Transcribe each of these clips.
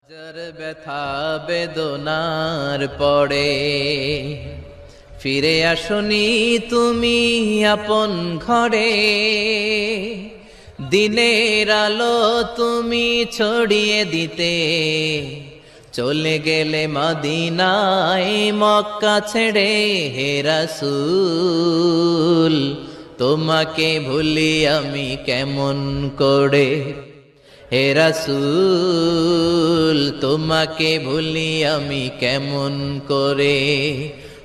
হাজার ব্যথা বেদনার পরে ফিরে আসনি তুমি আপন ঘরে। দিনের আলো তুমি ছড়িয়ে দিতে চলে গেলে মদিনায় মক্কা ছেড়ে। হে রাসূল তোমাকে ভুলি আমি কেমন করে। হে রাসূল তোমাকে ভুলি আমি কেমন করে।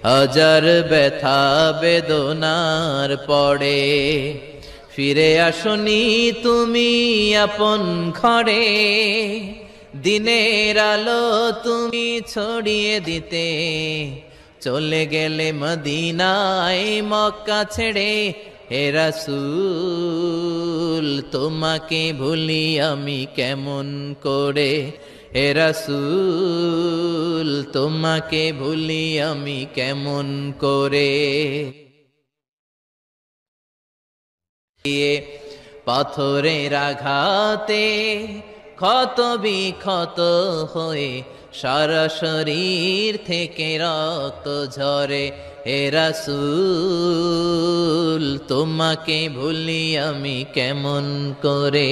হাজার ব্যথা বেদনার পরে ফিরে আসনি তুমি আপন ঘরে। দিনের আলো তুমি ছড়িয়ে দিতে চলে গেলে মদিনায় মক্কা ছেড়ে। হে রাসূল তোমাকে ভুলি আমি কেমন করে। হে রাসূল তোমাকে ভুলি আমি কেমন করে। পাথরের আঘাতে ক্ষত বিক্ষত হয়ে সারা শরীর থেকে রক্ত ঝরে। হে রাসূল তোমাকে ভুলি আমি কেমন করে।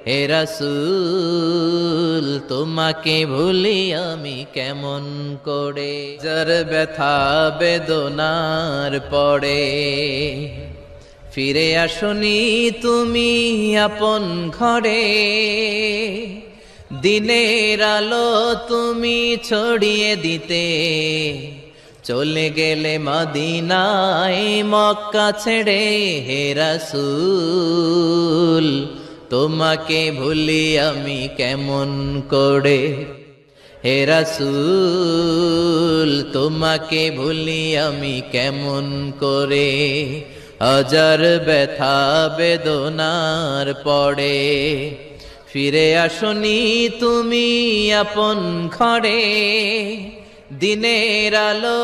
হে রাসূল তোমাকে ভুলি আমি কেমন করে। যার ব্যথা বেদনার পড়ে ফিরে আসনি তুমি আপন ঘরে। দিনের আলো তুমি ছড়িয়ে দিতে চলে গেলে মদিনায় মক্কা ছেড়ে। হে রাসূল তোমাকে ভুলি আমি কেমন করে। হে রাসূল তোমাকে ভুলি আমি কেমন করে। হাজার ব্যথা বেদনার পড়ে ফিরে আসনি তুমি আপন ঘরে। দিনের আলো